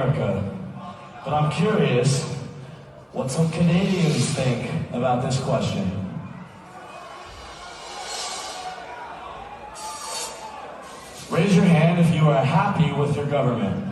America, but I'm curious what some Canadians think about this question. Raise your hand if you are happy with your government.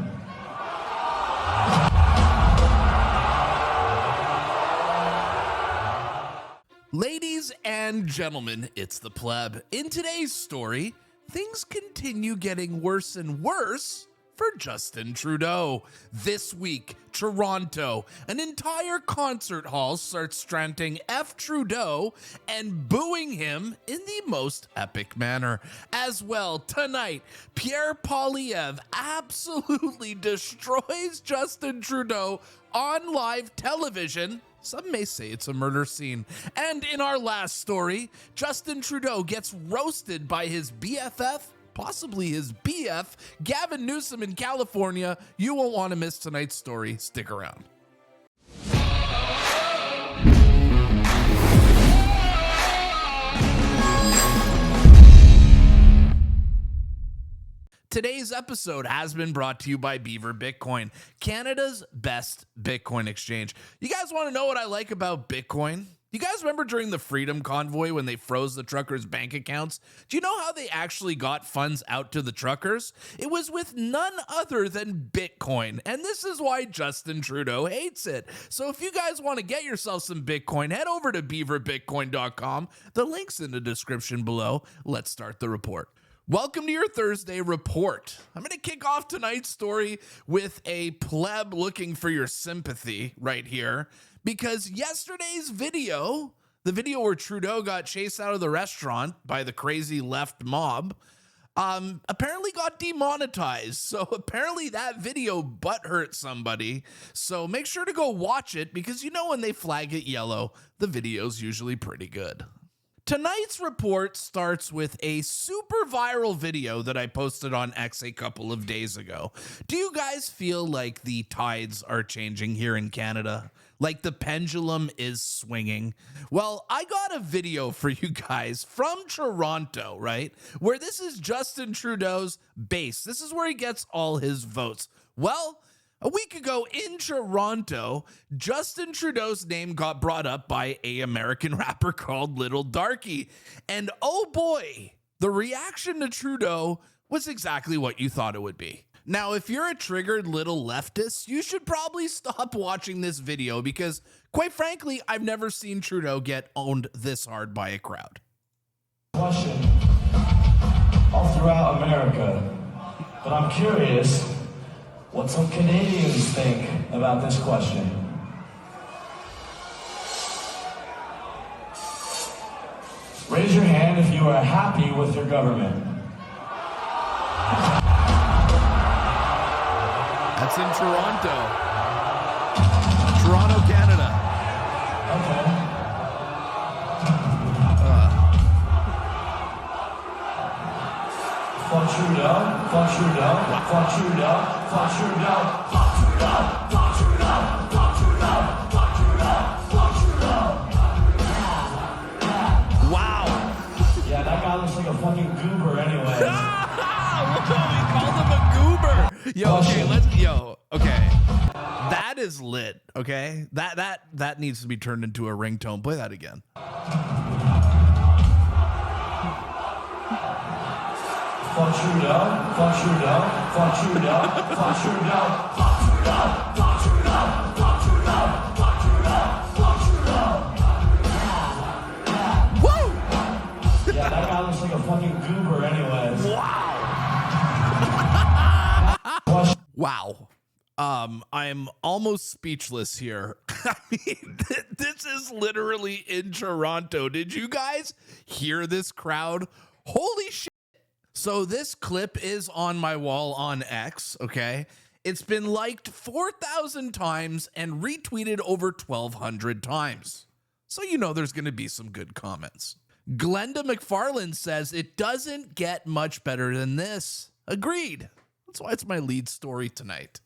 Ladies and gentlemen, it's the Pleb. In today's story, things continue getting worse and worse for Justin Trudeau. This week, Toronto, an entire concert hall starts chanting F Trudeau and booing him in the most epic manner. As well, tonight, Pierre Poilievre absolutely destroys Justin Trudeau on live television. Some may say it's a murder scene. And in our last story, Justin Trudeau gets roasted by his BFF, possibly his BF, Gavin Newsom in California. You won't want to miss tonight's story. Stick around. Today's episode has been brought to you by Beaver Bitcoin, Canada's best Bitcoin exchange. You guys want to know what I like about Bitcoin? You guys remember during the Freedom Convoy when they froze the truckers' bank accounts? Do you know how they actually got funds out to the truckers? It was with none other than Bitcoin, and this is why Justin Trudeau hates it. So if you guys want to get yourself some Bitcoin, head over to beaverbitcoin.com. The link's in the description below. Let's start the report. Welcome to your Thursday report. I'm going to kick off tonight's story with a pleb looking for your sympathy right here, because yesterday's video, the video where Trudeau got chased out of the restaurant by the crazy left mob, apparently got demonetized. So apparently that video butthurt somebody. So make sure to go watch it, because you know when they flag it yellow, the video's usually pretty good. Tonight's report starts with a super viral video that I posted on X a couple of days ago. Do you guys feel like the tides are changing here in Canada? Like the pendulum is swinging? Well, I got a video for you guys from Toronto, right? Where this is Justin Trudeau's base. This is where he gets all his votes. Well, a week ago in Toronto, Justin Trudeau's name got brought up by an American rapper called Little Darky. And oh boy, the reaction to Trudeau was exactly what you thought it would be. Now, if you're a triggered little leftist, you should probably stop watching this video, because quite frankly, I've never seen Trudeau get owned this hard by a crowd. Question all throughout America, but I'm curious what some Canadians think about this question. Raise your hand if you are happy with your government. That's in Toronto. Toronto, Canada. Okay. Fuck Trudeau, fuck Trudeau, fuck Trudeau, fuck Trudeau, fuck Trudeau, fuck Trudeau, fuck Trudeau, fuck Trudeau, fuck Trudeau. Wow. Yeah, that guy looks like a fucking goober anyway. We called him a goober. Okay. That is lit, okay? That needs to be turned into a ringtone. Play that again. Fuck Trudeau, fuck Trudeau, fuck Trudeau, fuck Trudeau, fuck Trudeau, fuck Trudeau, fuck Trudeau, fuck Trudeau, fuck Trudeau. Woo! Yeah, that guy looks like a fucking goober anyways. Wow. I'm almost speechless here. I mean, this is literally in Toronto. Did you guys hear this crowd? Holy shit. So this clip is on my wall on X, okay? It's been liked 4,000 times and retweeted over 1,200 times. So you know there's going to be some good comments. Glenda McFarland says it doesn't get much better than this. Agreed. That's why it's my lead story tonight.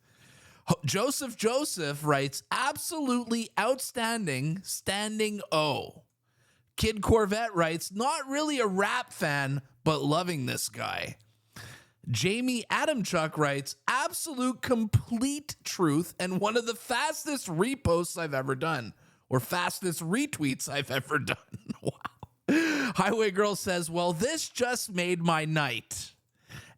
Joseph writes, absolutely outstanding, standing O. Kid Corvette writes, not really a rap fan, but loving this guy. Jamie Adamchuk writes, absolute complete truth and one of the fastest reposts I've ever done, or fastest retweets I've ever done. Wow. Highway Girl says, well, this just made my night.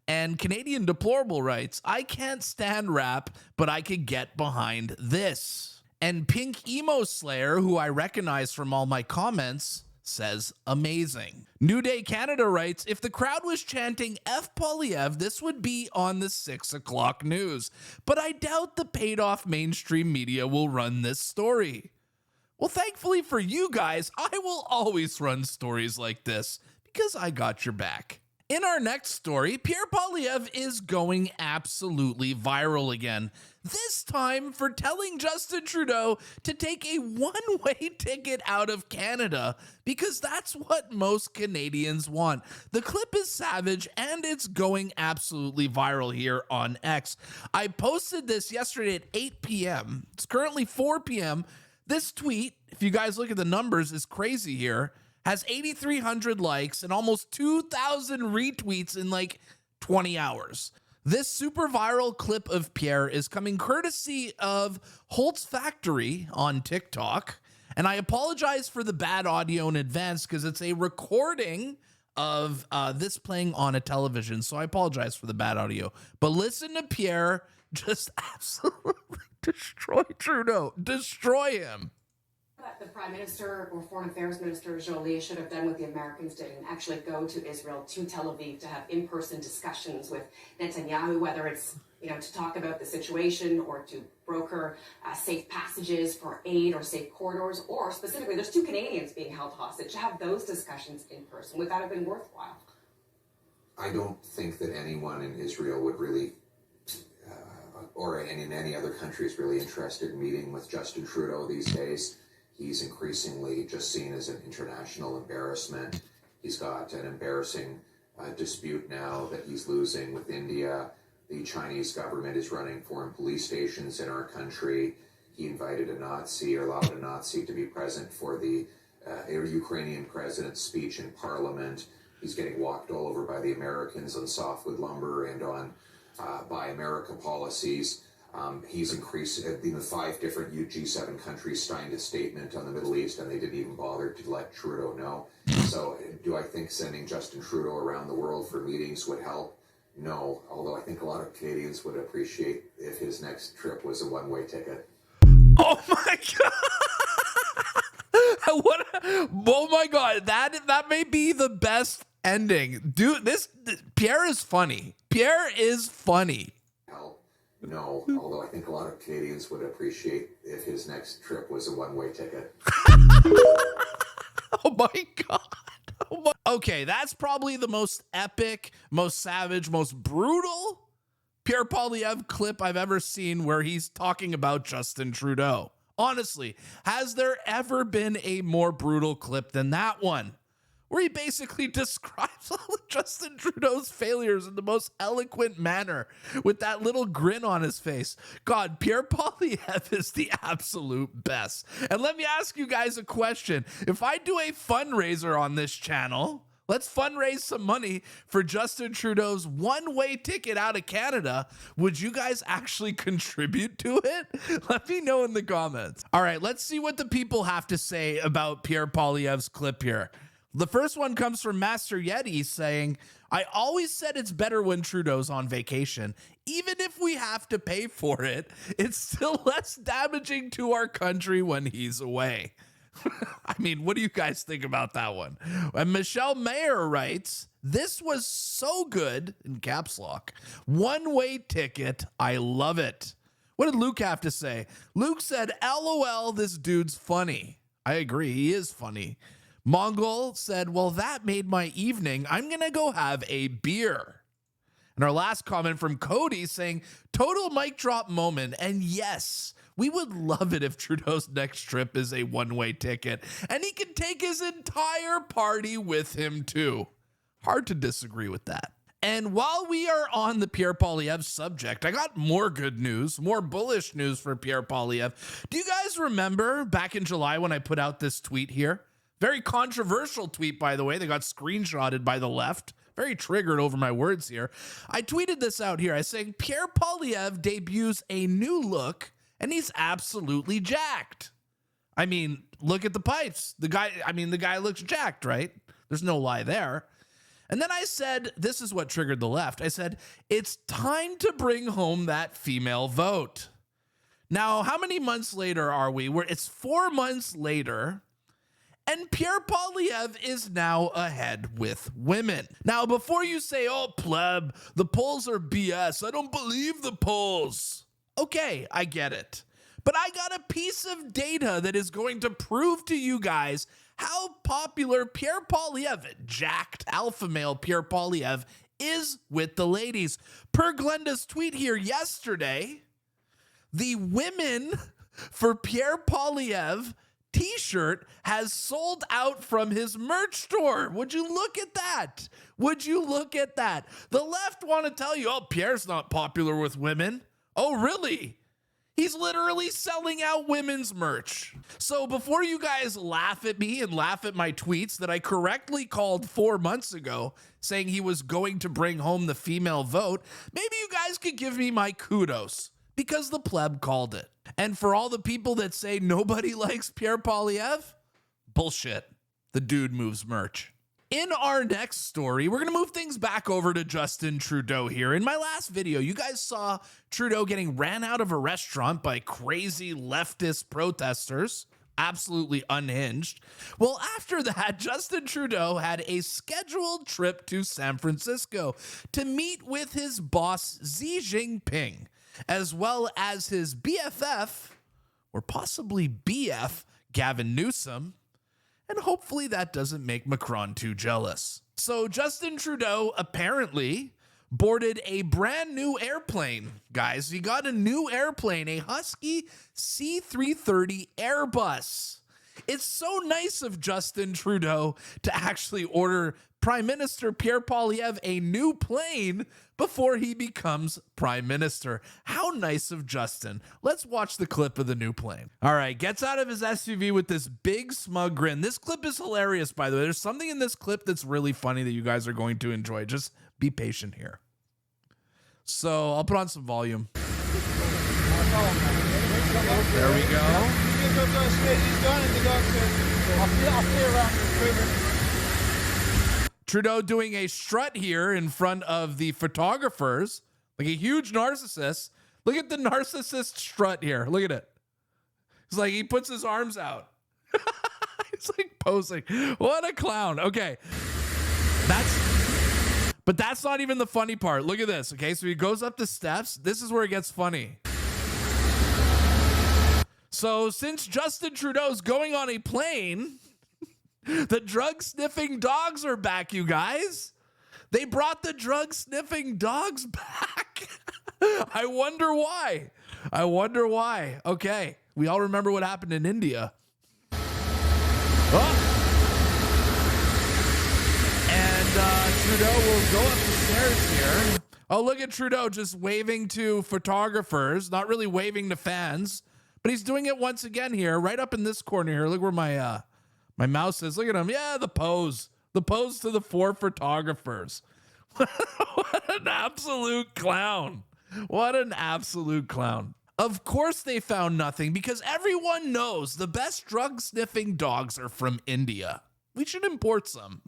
And Canadian Deplorable writes, I can't stand rap, but I could get behind this. And Pink Emo Slayer, who I recognize from all my comments, says amazing. New Day Canada writes, if the crowd was chanting F Polyev, this would be on the 6 o'clock news. But I doubt the paid off mainstream media will run this story. Well, thankfully for you guys, I will always run stories like this because I got your back. In our next story, Pierre Poilievre is going absolutely viral again. This time for telling Justin Trudeau to take a one-way ticket out of Canada because that's what most Canadians want. The clip is savage and it's going absolutely viral here on X. I posted this yesterday at 8 p.m. It's currently 4 p.m. This tweet, if you guys look at the numbers, is crazy here. Has 8,300 likes and almost 2,000 retweets in like 20 hours. This super viral clip of Pierre is coming courtesy of Holt's Factory on TikTok. And I apologize for the bad audio in advance because it's a recording of this playing on a television. So I apologize for the bad audio. But listen to Pierre just absolutely destroy Trudeau. Destroy him. The Prime Minister or Foreign Affairs Minister Jolie should have done what the Americans did and actually go to Israel, to Tel Aviv, to have in-person discussions with Netanyahu, whether it's to talk about the situation or to broker safe passages for aid or safe corridors, or specifically, there's 2 Canadians being held hostage. To have those discussions in person, would that have been worthwhile? I don't think that anyone in Israel would really, or in any other country, is really interested in meeting with Justin Trudeau these days. He's increasingly just seen as an international embarrassment. He's got an embarrassing dispute now that he's losing with India. The Chinese government is running foreign police stations in our country. He invited a Nazi, or allowed a Nazi to be present for the Ukrainian president's speech in Parliament. He's getting walked all over by the Americans on softwood lumber and on Buy America policies. He's increased, 5 different G7 countries signed a statement on the Middle East, and they didn't even bother to let Trudeau know. So do I think sending Justin Trudeau around the world for meetings would help? No, although I think a lot of Canadians would appreciate if his next trip was a one-way ticket. Oh my God. What? Oh my God. That may be the best ending. Dude, Pierre is funny. Pierre is funny. No, although I think a lot of Canadians would appreciate if his next trip was a one-way ticket. Oh my God. Okay, that's probably the most epic, most savage, most brutal Pierre Poilievre clip I've ever seen where he's talking about Justin Trudeau. Honestly, has there ever been a more brutal clip than that one? Where he basically describes all of Justin Trudeau's failures in the most eloquent manner with that little grin on his face. God, Pierre Poilievre is the absolute best. And let me ask you guys a question. If I do a fundraiser on this channel, let's fundraise some money for Justin Trudeau's one-way ticket out of Canada, would you guys actually contribute to it? Let me know in the comments. All right, let's see what the people have to say about Pierre Poilievre's clip here. The first one comes from Master Yeti saying, I always said it's better when Trudeau's on vacation. Even if we have to pay for it, it's still less damaging to our country when he's away. I mean, what do you guys think about that one? And Michelle Mayer writes, this was so good, in caps lock. One-way ticket. I love it. What did Luke have to say? Luke said, LOL, this dude's funny. I agree. He is funny. Mongol said, well, that made my evening. I'm going to go have a beer. And our last comment from Cody saying, total mic drop moment. And yes, we would love it if Trudeau's next trip is a one-way ticket. And he can take his entire party with him too. Hard to disagree with that. And while we are on the Pierre Poilievre subject, I got more good news, more bullish news for Pierre Poilievre. Do you guys remember back in July when I put out this tweet here? Very controversial tweet, by the way. They got screenshotted by the left very triggered over my words here. I tweeted this out here. I saying Pierre Poilievre debuts a new look and he's absolutely jacked. I mean, look at the pipes. The guy looks jacked, right? There's no lie there. And then I said, this is what triggered the left. I said, it's time to bring home that female vote. Now, how many months later are we? It's 4 months later, and Pierre Poilievre is now ahead with women. Now, before you say, oh, pleb, the polls are BS. I don't believe the polls. Okay, I get it. But I got a piece of data that is going to prove to you guys how popular Pierre Poilievre, jacked alpha male Pierre Poilievre, is with the ladies. Per Glenda's tweet here yesterday, the women for Pierre Poilievre t-shirt has sold out from his merch store. Would you look at that? Would you look at that? The left want to tell you, oh, Pierre's not popular with women. Oh, really? He's literally selling out women's merch. So before you guys laugh at me and laugh at my tweets that I correctly called 4 months ago, saying he was going to bring home the female vote, maybe you guys could give me my kudos because the pleb called it. And for all the people that say nobody likes Pierre Poilievre, bullshit. The dude moves merch. In our next story, we're going to move things back over to Justin Trudeau here. In my last video, you guys saw Trudeau getting ran out of a restaurant by crazy leftist protesters, absolutely unhinged. Well, after that, Justin Trudeau had a scheduled trip to San Francisco to meet with his boss, Xi Jinping, as well as his BFF, or possibly BF, Gavin Newsom. And hopefully that doesn't make Macron too jealous. So Justin Trudeau apparently boarded a brand new airplane, guys. He got a new airplane, a Husky C-330 Airbus. It's so nice of Justin Trudeau to actually order Prime Minister Pierre Poilievre a new plane before he becomes Prime Minister. How nice of Justin. Let's watch the clip of the new plane. All right, gets out of his SUV with this big smug grin. This clip is hilarious, by the way. There's something in this clip that's really funny that you guys are going to enjoy. Just be patient here. So I'll put on some volume. There we go. Trudeau doing a strut here in front of the photographers, like a huge narcissist. Look at the narcissist strut here. Look at it. It's like he puts his arms out. He's like posing. What a clown. Okay. But that's not even the funny part. Look at this. Okay. So he goes up the steps. This is where it gets funny. So since Justin Trudeau's going on a plane, the drug-sniffing dogs are back, you guys. They brought the drug-sniffing dogs back. I wonder why. I wonder why. Okay, we all remember what happened in India. Oh. And Trudeau will go up the stairs here. Oh, look at Trudeau just waving to photographers, not really waving to fans, but he's doing it once again here, right up in this corner here. Look where my mouse is. Look at him. Yeah, the pose. The pose to the 4 photographers. What an absolute clown. What an absolute clown. Of course they found nothing because everyone knows the best drug-sniffing dogs are from India. We should import some.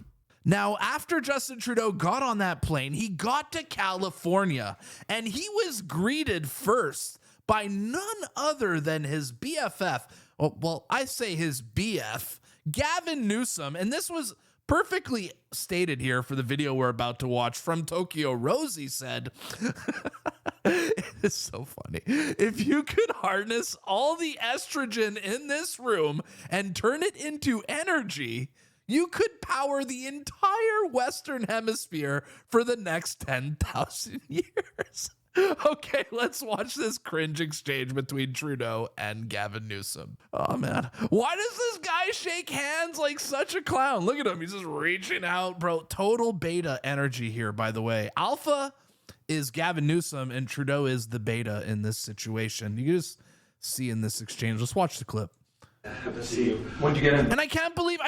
Now, after Justin Trudeau got on that plane, he got to California, and he was greeted first by none other than his BFF. Well, I say his BF, Gavin Newsom, and this was perfectly stated here for the video we're about to watch from Tokyo. Rosie said, it is so funny. If you could harness all the estrogen in this room and turn it into energy, you could power the entire Western Hemisphere for the next 10,000 years. Okay, let's watch this cringe exchange between Trudeau and Gavin Newsom. Oh, man. Why does this guy shake hands like such a clown? Look at him. He's just reaching out, bro. Total beta energy here, by the way. Alpha is Gavin Newsom, and Trudeau is the beta in this situation. You can just see in this exchange. Let's watch the clip. Have a seat. When'd you get in? And I can't believe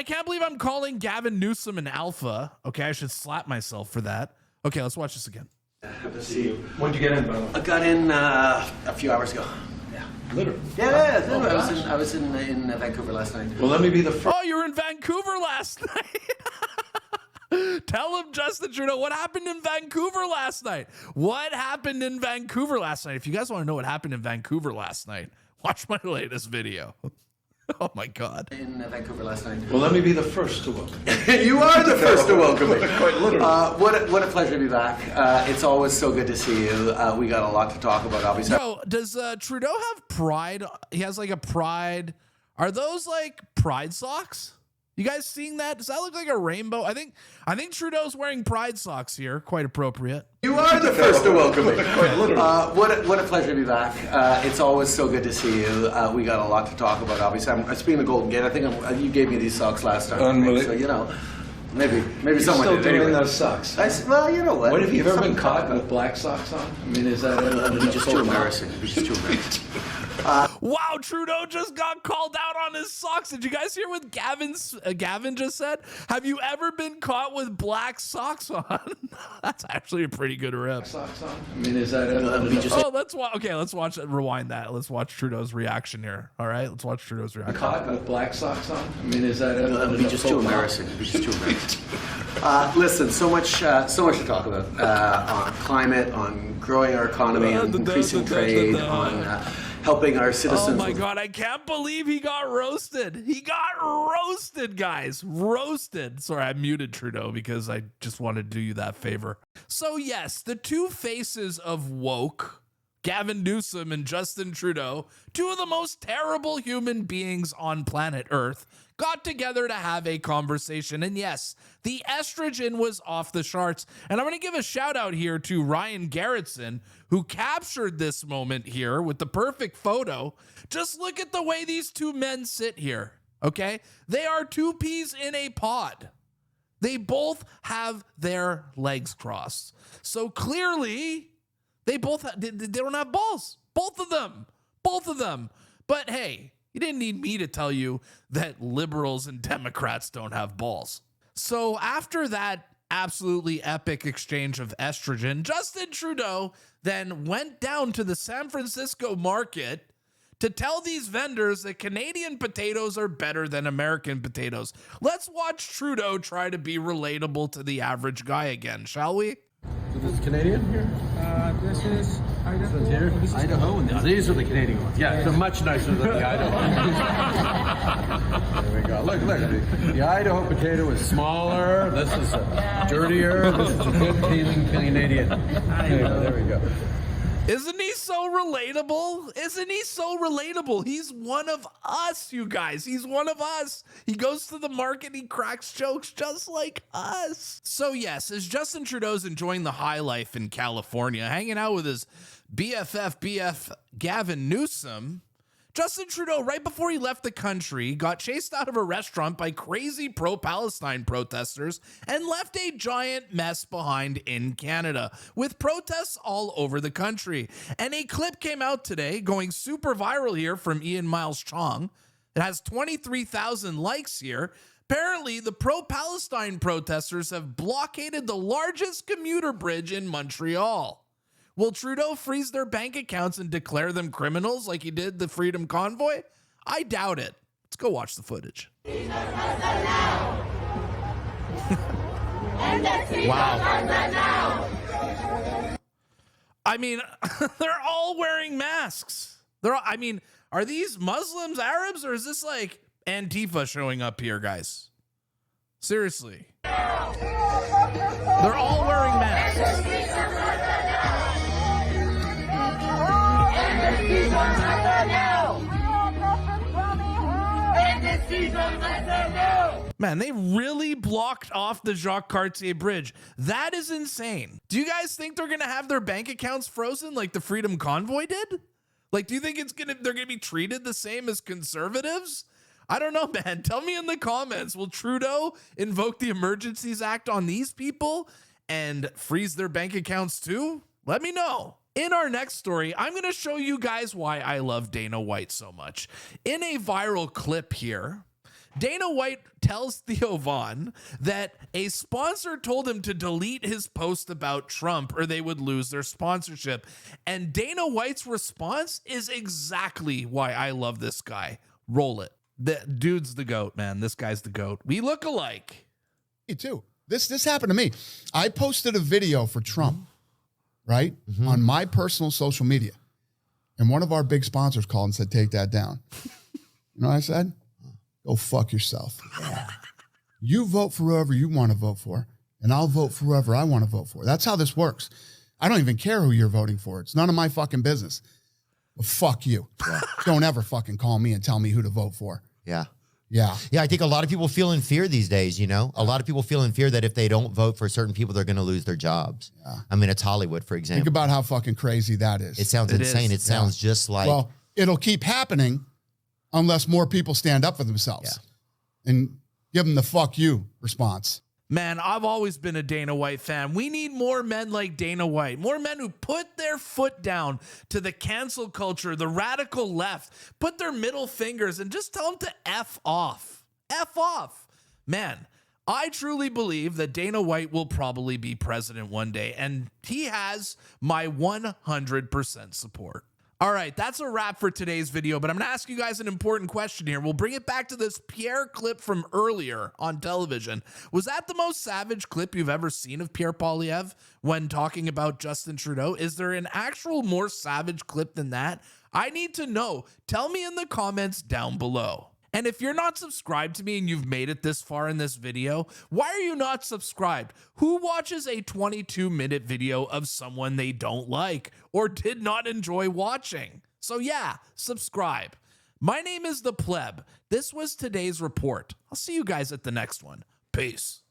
I'm calling Gavin Newsom an alpha. Okay, I should slap myself for that. Okay, let's watch this again. Have a seat. When'd you get in, by the way? I got in a few hours ago. Yeah. Literally. Yeah, Oh, I was in Vancouver last night. Well, let me be the first. Oh, you were in Vancouver last night. Tell him, Justin Trudeau, what happened in Vancouver last night? What happened in Vancouver last night? If you guys want to know what happened in Vancouver last night, watch my latest video. Oh my God. In Vancouver last night. Well, let me be the first to welcome. You are the first to welcome me. Quite literally. What a pleasure to be back. It's always so good to see you. We got a lot to talk about, obviously. Yo, does Trudeau have pride? He has like a pride. Are those like pride socks? You guys seeing that? Does that look like a rainbow? I think Trudeau's wearing pride socks here. Quite appropriate. You are the first to welcome me. Quite literally. What a pleasure to be back. It's always so good to see you. We got a lot to talk about, obviously. Speaking of Golden Gate, I think you gave me these socks last time. Unbelievable. So, you know, maybe someone Still did. doing Anyway. those socks. Well, you know what? What have you ever been Something caught about with black socks on? I mean, is that It'd be just too embarrassing. It'd be just too embarrassing. Wow, Trudeau just got called out on his socks. Did you guys hear what Gavin just said? Have you ever been caught with black socks on? That's actually a pretty good rip. socks on? I mean, is that Oh, let's watch. Okay, let's watch. Rewind that. Let's watch Trudeau's reaction here. All right, let's watch Trudeau's reaction. caught with black socks on? I mean, is that It'd be just too embarrassing. It'd be just too embarrassing. Listen, so much to talk about on climate, on growing our economy, on increasing trade, on helping our citizens. Oh my God, I can't believe he got roasted. He got roasted, guys. Roasted. Sorry, I muted Trudeau because I just wanted to do you that favor. So yes, the two faces of woke, Gavin Newsom and Justin Trudeau, two of the most terrible human beings on planet Earth, got together to have a conversation. And yes, the estrogen was off the charts. And I'm going to give a shout out here to Ryan Garrettson, who captured this moment here with the perfect photo. Just look at the way these two men sit here, okay? They are two peas in a pod. They both have their legs crossed. So clearly, they don't have balls. Both of them. But hey, you didn't need me to tell you that liberals and Democrats don't have balls. So after that absolutely epic exchange of estrogen, Justin Trudeau then went down to the San Francisco market to tell these vendors that Canadian potatoes are better than American potatoes. Let's watch Trudeau try to be relatable to the average guy again, shall we? This is Canadian here? This is Idaho. Idaho, and these are the Canadian ones. Yeah, they're much nicer than the Idaho ones. There we go. Look. The Idaho potato is smaller. This is dirtier. This is a good feeling Canadian. There we go. Isn't he so relatable? He's one of us, you guys. He's one of us. He goes to the market, he cracks jokes just like us. So yes, as Justin Trudeau's enjoying the high life in California, hanging out with his BF Gavin Newsom, Justin Trudeau, right before he left the country, got chased out of a restaurant by crazy pro-Palestine protesters and left a giant mess behind in Canada, with protests all over the country. And a clip came out today going super viral here from Ian Miles Chong. It has 23,000 likes here. Apparently, the pro-Palestine protesters have blockaded the largest commuter bridge in Montreal. Will Trudeau freeze their bank accounts and declare them criminals like he did the Freedom Convoy? I doubt it. Let's go watch the footage. Wow. I mean, they're all wearing masks. Are these Muslims, Arabs, or is this like Antifa showing up here, guys? Seriously. They're all wearing masks. Man, they really blocked off the Jacques Cartier Bridge. That is insane. Do you guys think they're gonna have their bank accounts frozen like the Freedom Convoy did? Like, do you think they're gonna be treated the same as conservatives? I don't know, man. Tell me in the comments. Will Trudeau invoke the Emergencies Act on these people and freeze their bank accounts too? Let me know. In our next story, I'm going to show you guys why I love Dana White so much. In a viral clip here, Dana White tells Theo Von that a sponsor told him to delete his post about Trump or they would lose their sponsorship. And Dana White's response is exactly why I love this guy. Roll it. The dude's the GOAT, man. This guy's the GOAT. We look alike. Me too. This happened to me. I posted a video for Trump, right, on my personal social media. And one of our big sponsors called and said, take that down. You know what I said? Go fuck yourself. Yeah. You vote for whoever you want to vote for, and I'll vote for whoever I want to vote for. That's how this works. I don't even care who you're voting for. It's none of my fucking business. But fuck you. Yeah. Don't ever fucking call me and tell me who to vote for. Yeah. Yeah. Yeah, I think a lot of people feel in fear these days, you know? A lot of people feel in fear that if they don't vote for certain people, they're going to lose their jobs. Yeah. I mean, it's Hollywood, for example. Think about how fucking crazy that is. It sounds insane. It sounds just like... Well, it'll keep happening unless more people stand up for themselves and give them the fuck you response. Man, I've always been a Dana White fan. We need more men like Dana White, more men who put their foot down to the cancel culture, the radical left, put their middle fingers and just tell them to F off. F off. Man, I truly believe that Dana White will probably be president one day, and he has my 100% support. All right, that's a wrap for today's video, but I'm going to ask you guys an important question here. We'll bring it back to this Pierre clip from earlier on television. Was that the most savage clip you've ever seen of Pierre Poilievre when talking about Justin Trudeau? Is there an actual more savage clip than that? I need to know. Tell me in the comments down below. And if you're not subscribed to me and you've made it this far in this video, why are you not subscribed? Who watches a 22-minute video of someone they don't like or did not enjoy watching? So yeah, subscribe. My name is the Pleb. This was today's report. I'll see you guys at the next one. Peace.